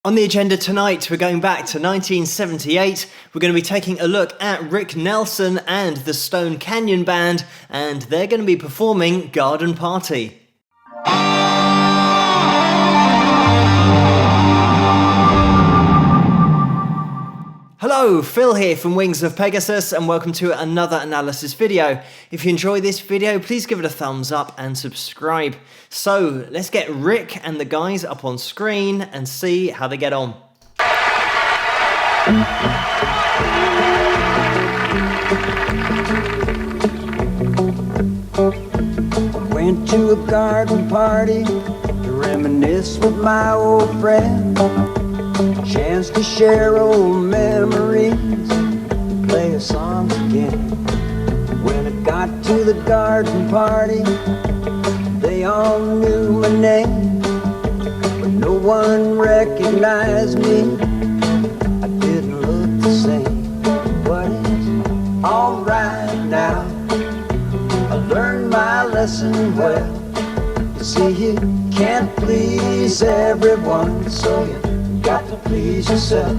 On the agenda tonight, we're going back to 1978. We're going to be taking a look at Rick Nelson and the Stone Canyon Band, and they're going to be performing Garden Party. Hello, Phil here from Wings of Pegasus, and welcome to another analysis video. If you enjoy this video, please give it a thumbs up and subscribe. So let's get Rick and the guys up on screen and see how they get on. I went to a garden party to reminisce with my old friend. Chance to share old memories, play a song again. When I got to the garden party, they all knew my name, but no one recognized me. I didn't look the same, but it's alright now. I learned my lesson well. You see, you can't please everyone, so you got to please yourself.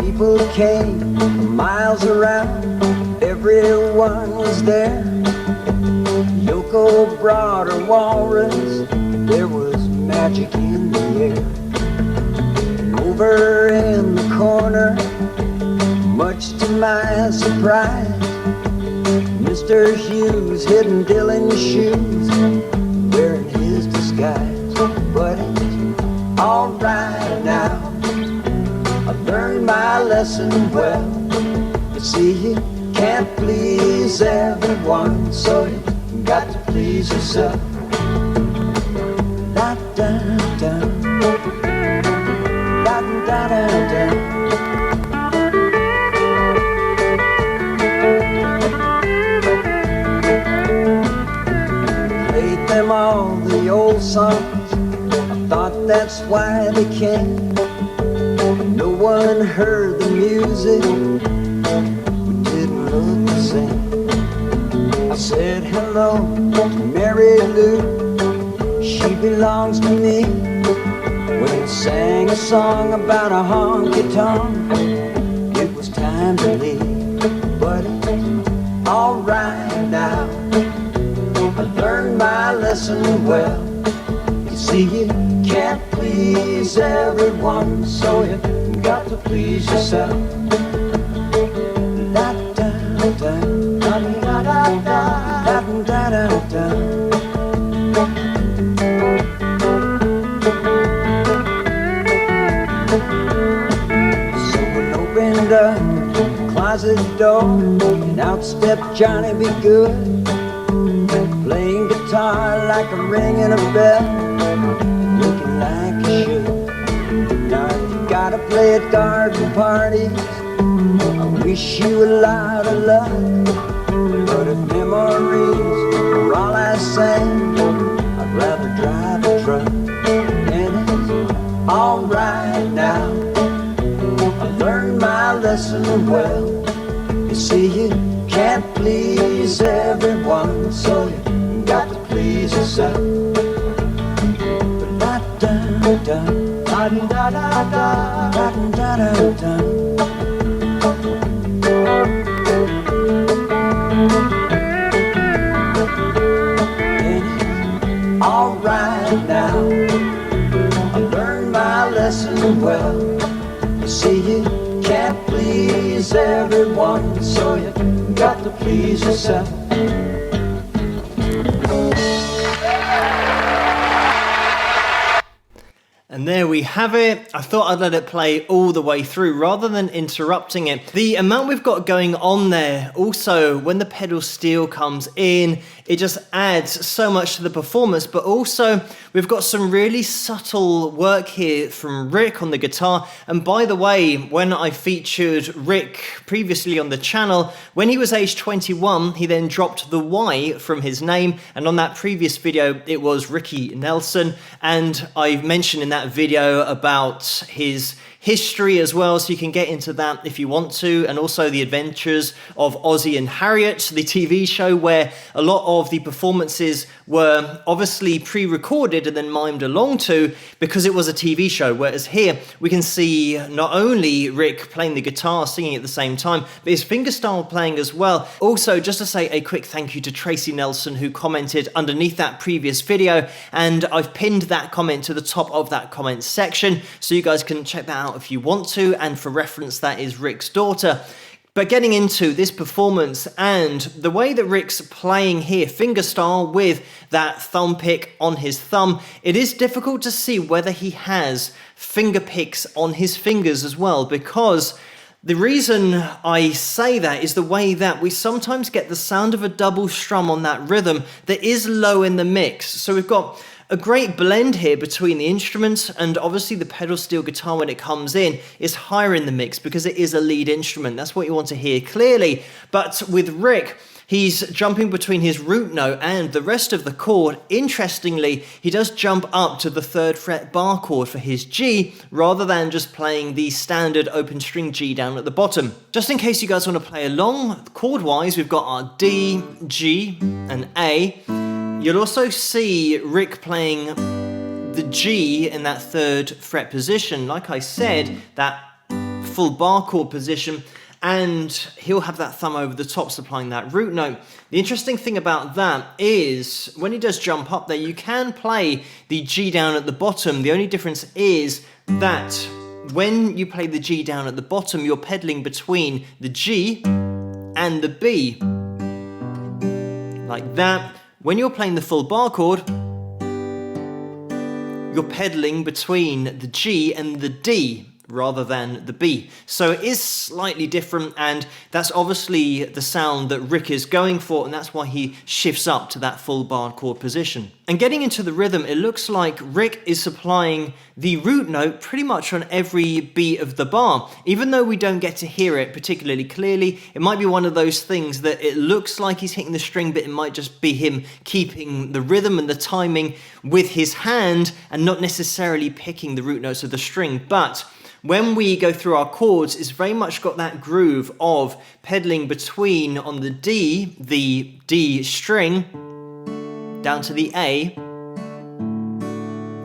People came from miles around, everyone was there. Yoko brought her walrus, there was magic in the air. And over in the corner, much to my surprise, Mr. Hughes hidden Dylan's shoes, wearing his disguise. But it's alright now, I learned my lesson well. You see, you can't please everyone, so you got to please yourself. Da da da, da da da da. Played them all the old songs, I thought that's why they came. No one heard the music, we didn't look the same. I said hello to Mary Lou, she belongs to me. When I sang a song about a honky-tonk, it was time to leave. But it's alright now, I learned my lesson well. You see, you can't please everyone, so you got to please yourself. Da da da, da da da da, da da da. Someone opened up the closet door, and out stepped Johnny Be Good, playing guitar like a ringing a bell, looking like he should. Now if you gotta play at garden parties, I wish you a lot of luck. But if memories are all I sang, I'd rather drive a truck. And it's alright now, I learned my lesson well. You see, you can't please everyone, so you got to please yourself. Da da da, da da da da, da da da. Alright now, I learned my lesson well. You see, you can't please everyone, so you got to please yourself. And there we have it. I thought I'd let it play all the way through rather than interrupting it. The amount we've got going on there, also when the pedal steel comes in, it just adds so much to the performance, but also we've got some really subtle work here from Rick on the guitar. And by the way, when I featured Rick previously on the channel, when he was age 21, he then dropped the Y from his name, and on that previous video it was Ricky Nelson, and I mentioned in that that video about his history as well, so you can get into that if you want to, and also the adventures of Ozzy and Harriet, the TV show, where a lot of the performances were obviously pre-recorded and then mimed along to because it was a TV show, whereas here we can see not only Rick playing the guitar, singing at the same time, but his fingerstyle playing as well. Also, just to say a quick thank you to Tracy Nelson, who commented underneath that previous video, and I've pinned that comment to the top of that comment section, so you guys can check that out if you want to, and for reference, that is Rick's daughter. But getting into this performance and the way that Rick's playing here, fingerstyle with that thumb pick on his thumb, it is difficult to see whether he has finger picks on his fingers as well, because the reason I say that is the way that we sometimes get the sound of a double strum on that rhythm that is low in the mix. So we've got a great blend here between the instruments, and obviously the pedal steel guitar, when it comes in, is higher in the mix because it is a lead instrument. That's what you want to hear clearly. But with Rick, he's jumping between his root note and the rest of the chord. Interestingly, he does jump up to the 3rd fret bar chord for his G, rather than just playing the standard open string G down at the bottom. Just in case you guys want to play along, chord-wise, we've got our D, G, and A. You'll also see Rick playing the G in that 3rd fret position, like I said, that full bar chord position, and he'll have that thumb over the top supplying that root note. The interesting thing about that is when he does jump up there, you can play the G down at the bottom. The only difference is that when you play the G down at the bottom, you're pedaling between the G and the B, like that. When you're playing the full bar chord, you're pedaling between the G and the D rather than the B. So it is slightly different, and that's obviously the sound that Rick is going for, and that's why he shifts up to that full bar chord position. And getting into the rhythm, it looks like Rick is supplying the root note pretty much on every beat of the bar. Even though we don't get to hear it particularly clearly, it might be one of those things that it looks like he's hitting the string, but it might just be him keeping the rhythm and the timing with his hand and not necessarily picking the root notes of the string. But when we go through our chords, it's very much got that groove of pedaling between, on the D string, down to the A,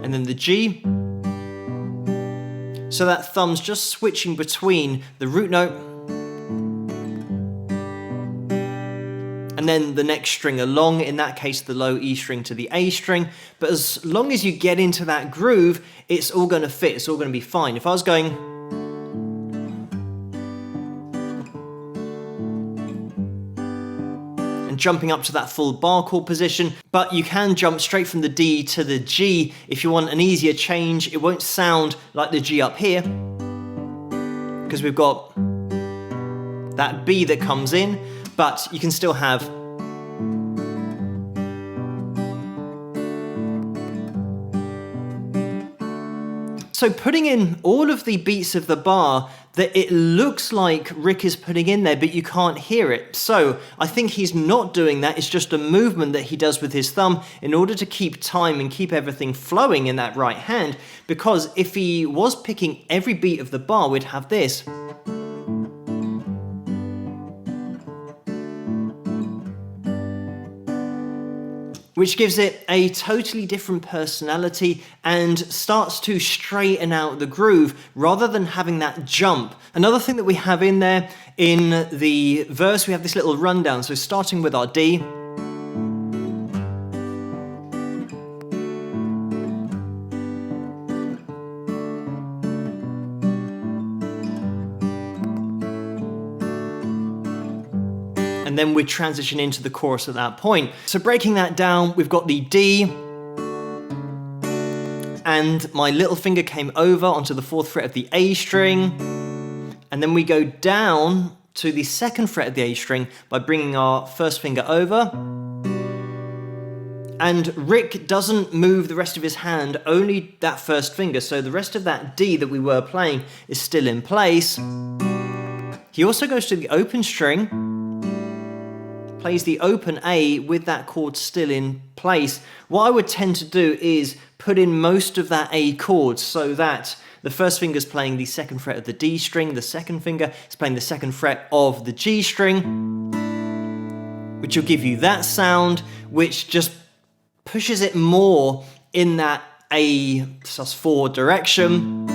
and then the G. So that thumb's just switching between the root note and then the next string along, in that case the low E string to the A string. But as long as you get into that groove, it's all going to fit, it's all going to be fine. If I was going and jumping up to that full bar chord position, but you can jump straight from the D to the G if you want an easier change. It won't sound like the G up here because we've got that B that comes in, but you can still have so putting in all of the beats of the bar that it looks like Rick is putting in there, but you can't hear it. So I think he's not doing that. It's just a movement that he does with his thumb in order to keep time and keep everything flowing in that right hand. Because if he was picking every beat of the bar, we'd have this. Which gives it a totally different personality and starts to straighten out the groove rather than having that jump. Another thing that we have in there, in the verse, we have this little rundown. So starting with our D, and then we transition into the chorus at that point. So breaking that down, we've got the D, and my little finger came over onto the 4th fret of the A string, and then we go down to the 2nd fret of the A string by bringing our 1st finger over. And Rick doesn't move the rest of his hand, only that 1st finger, so the rest of that D that we were playing is still in place. He also goes to the open string, plays the open A with that chord still in place. What I would tend to do is put in most of that A chord, so that the first finger is playing the second fret of the D string, the second finger is playing the second fret of the G string, which will give you that sound, which just pushes it more in that A sus4 direction,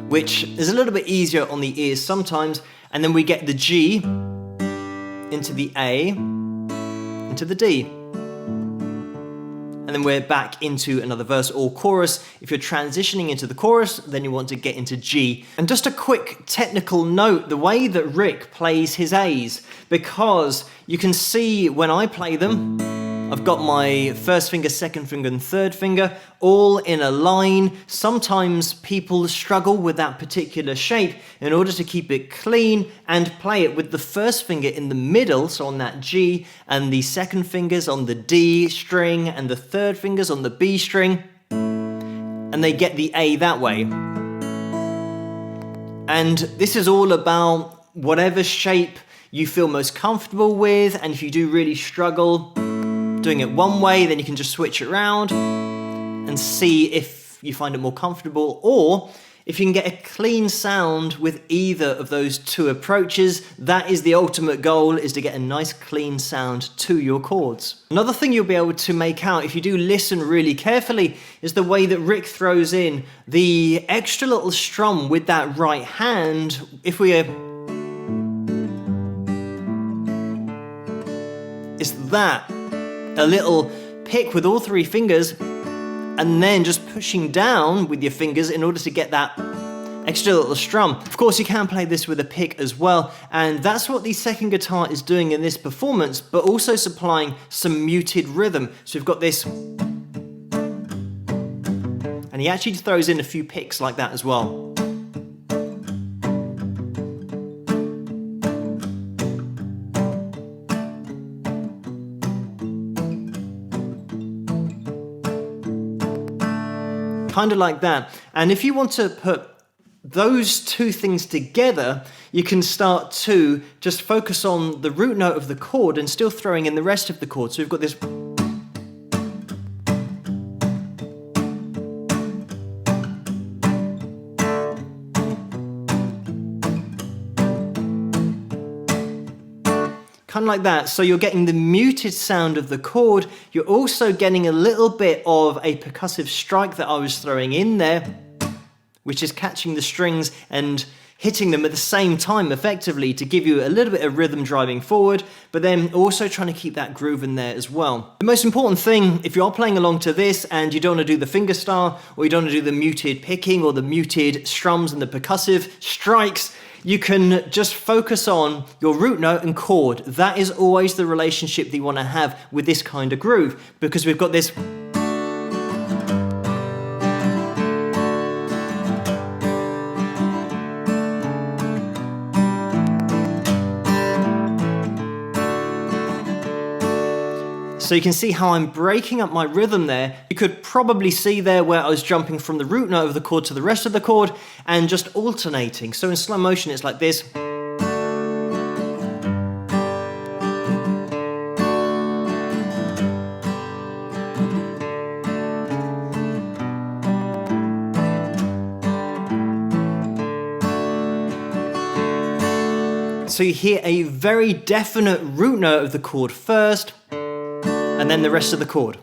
which is a little bit easier on the ears sometimes. And then we get the G into the A, into the D. And then we're back into another verse or chorus. If you're transitioning into the chorus, then you want to get into G. And just a quick technical note, the way that Rick plays his A's, because you can see when I play them, I've got my first finger, second finger, and third finger all in a line. Sometimes people struggle with that particular shape. In order to keep it clean and play it with the first finger in the middle, so on that G, and the second fingers on the D string, and the third fingers on the B string, and they get the A that way. And this is all about whatever shape you feel most comfortable with, and if you do really struggle doing it one way, then you can just switch it around and see if you find it more comfortable, or if you can get a clean sound with either of those two approaches. That is the ultimate goal, is to get a nice clean sound to your chords. Another thing you'll be able to make out if you do listen really carefully is the way that Rick throws in the extra little strum with that right hand. If we it's that a little pick with all three fingers, and then just pushing down with your fingers in order to get that extra little strum. Of course, you can play this with a pick as well, and that's what the second guitar is doing in this performance, but also supplying some muted rhythm. So we've got this, and he actually throws in a few picks like that as well. Kind of like that. And if you want to put those two things together, you can start to just focus on the root note of the chord and still throwing in the rest of the chord. So we've got this. Kind of like that. So you're getting the muted sound of the chord. You're also getting a little bit of a percussive strike that I was throwing in there, which is catching the strings and hitting them at the same time effectively to give you a little bit of rhythm driving forward, but then also trying to keep that groove in there as well. The most important thing, if you are playing along to this and you don't want to do the fingerstyle, or you don't want to do the muted picking or the muted strums and the percussive strikes, you can just focus on your root note and chord. That is always the relationship that you want to have with this kind of groove, because we've got this. So you can see how I'm breaking up my rhythm there. You could probably see there where I was jumping from the root note of the chord to the rest of the chord and just alternating. So in slow motion it's like this. So you hear a very definite root note of the chord first, and then the rest of the chord,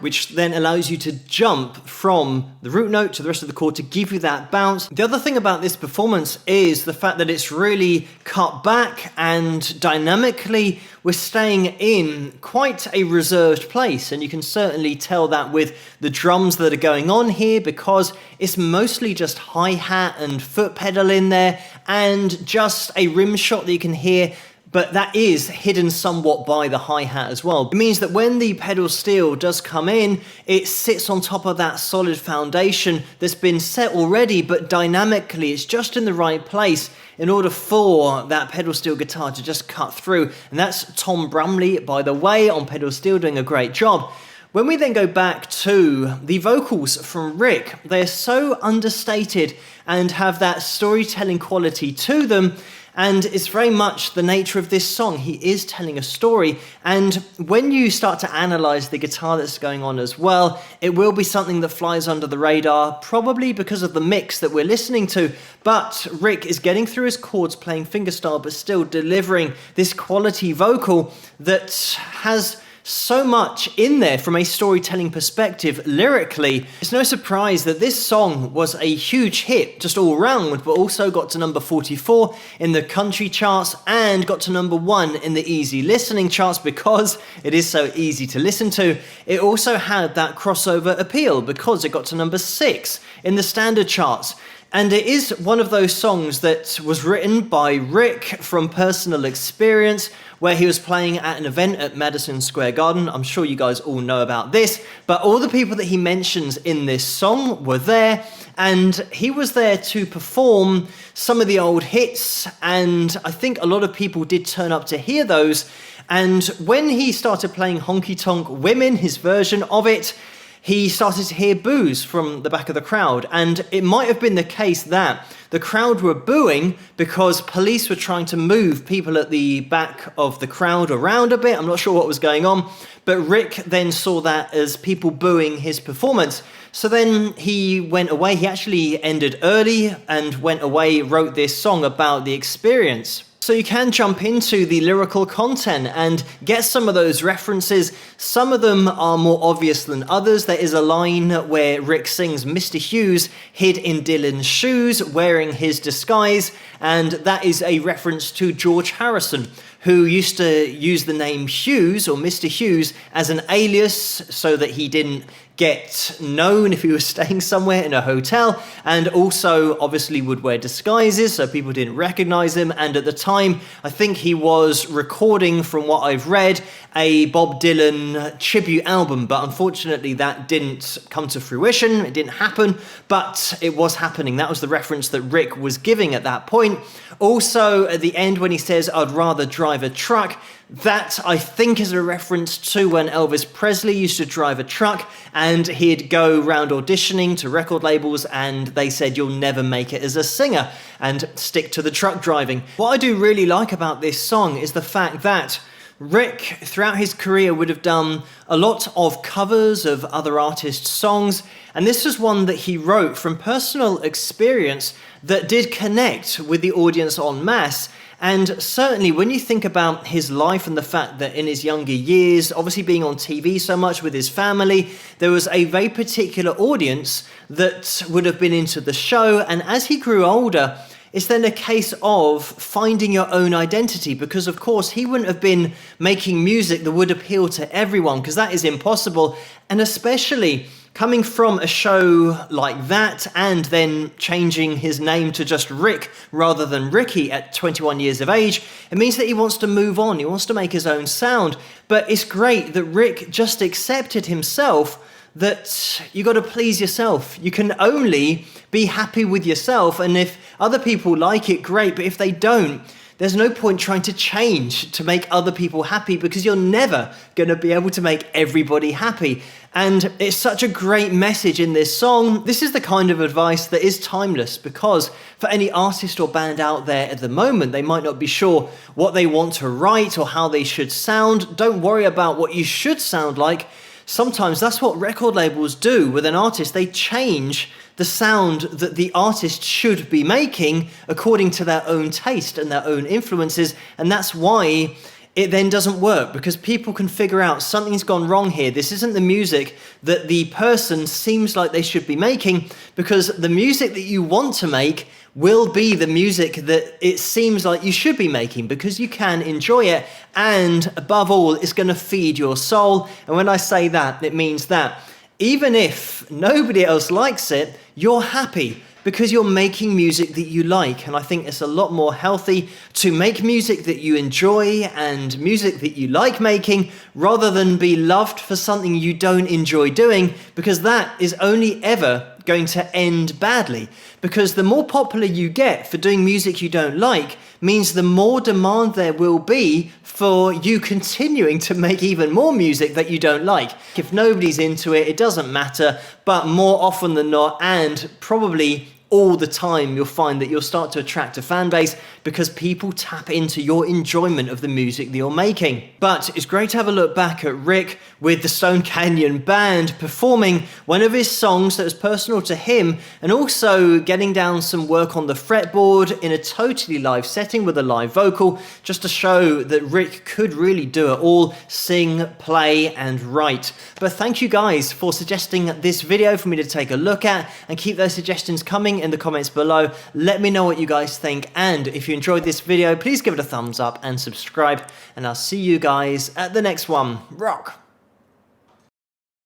which then allows you to jump from the root note to the rest of the chord to give you that bounce. The other thing about this performance is the fact that it's really cut back, and dynamically we're staying in quite a reserved place, and you can certainly tell that with the drums that are going on here, because it's mostly just hi-hat and foot pedal in there and just a rim shot that you can hear, but that is hidden somewhat by the hi-hat as well. It means that when the pedal steel does come in, it sits on top of that solid foundation that's been set already, but dynamically it's just in the right place in order for that pedal steel guitar to just cut through. And that's Tom Brumley, by the way, on pedal steel, doing a great job. When we then go back to the vocals from Rick, they're so understated and have that storytelling quality to them. And it's very much the nature of this song. He is telling a story. And when you start to analyze the guitar that's going on as well, it will be something that flies under the radar, probably because of the mix that we're listening to. But Rick is getting through his chords, playing fingerstyle, but still delivering this quality vocal that has so much in there from a storytelling perspective lyrically. It's no surprise that this song was a huge hit just all round, but also got to number 44 in the country charts and got to number 1 in the easy listening charts because it is so easy to listen to. It also had that crossover appeal because it got to number 6 in the standard charts. And it is one of those songs that was written by Rick from personal experience, where he was playing at an event at Madison Square Garden. I'm sure you guys all know about this, but all the people that he mentions in this song were there, and he was there to perform some of the old hits, and I think a lot of people did turn up to hear those. And when he started playing Honky Tonk Women, his version of it, he started to hear boos from the back of the crowd. And it might have been the case that the crowd were booing because police were trying to move people at the back of the crowd around a bit. I'm not sure what was going on, but Rick then saw that as people booing his performance. So then he went away. He actually ended early and went away, wrote this song about the experience. So you can jump into the lyrical content and get some of those references. Some of them are more obvious than others. There is a line where Rick sings, "Mr. Hughes hid in Dylan's shoes, wearing his disguise," and that is a reference to George Harrison, who used to use the name Hughes or Mr. Hughes as an alias so that he didn't get known if he was staying somewhere in a hotel, and also obviously would wear disguises so people didn't recognize him. And at the time, I think he was recording, from what I've read, a Bob Dylan tribute album, but unfortunately that didn't come to fruition. It didn't happen, but it was happening. That was the reference that Rick was giving at that point. Also, at the end when he says, "I'd rather drive a truck," that, I think, is a reference to when Elvis Presley used to drive a truck and he'd go round auditioning to record labels and they said, "You'll never make it as a singer," and stick to the truck driving. What I do really like about this song is the fact that Rick, throughout his career, would have done a lot of covers of other artists' songs, and this was one that he wrote from personal experience that did connect with the audience en masse. And certainly when you think about his life and the fact that in his younger years, obviously being on TV so much with his family, there was a very particular audience that would have been into the show. And as he grew older, it's then a case of finding your own identity, because of course he wouldn't have been making music that would appeal to everyone, because that is impossible. And especially coming from a show like that and then changing his name to just Rick rather than Ricky at 21 years of age, it means that he wants to move on. He wants to make his own sound. But it's great that Rick just accepted himself, that you got to please yourself. You can only be happy with yourself. And if other people like it, great. But if they don't, there's no point trying to change to make other people happy, because you're never going to be able to make everybody happy. And it's such a great message in this song. This is the kind of advice that is timeless, because for any artist or band out there at the moment, they might not be sure what they want to write or how they should sound. Don't worry about what you should sound like. Sometimes that's what record labels do with an artist. They change the sound that the artist should be making according to their own taste and their own influences. And that's why it then doesn't work, because people can figure out something's gone wrong here. This isn't the music that the person seems like they should be making, because the music that you want to make will be the music that it seems like you should be making, because you can enjoy it, and above all, it's going to feed your soul. And when I say that, it means that even if nobody else likes it, you're happy because you're making music that you like. And I think it's a lot more healthy to make music that you enjoy and music that you like making, rather than be loved for something you don't enjoy doing, because that is only ever going to end badly. Because the more popular you get for doing music you don't like means the more demand there will be for you continuing to make even more music that you don't like. If nobody's into it, it doesn't matter, but more often than not, and probably all the time, you'll find that you'll start to attract a fan base because people tap into your enjoyment of the music that you're making. But it's great to have a look back at Rick with the Stone Canyon Band performing one of his songs that was personal to him, and also getting down some work on the fretboard in a totally live setting with a live vocal, just to show that Rick could really do it all: sing, play, and write. But thank you guys for suggesting this video for me to take a look at, and keep those suggestions coming in the comments below. Let me know what you guys think, and if you enjoyed this video, please give it a thumbs up and subscribe, and I'll see you guys at the next one. Rock!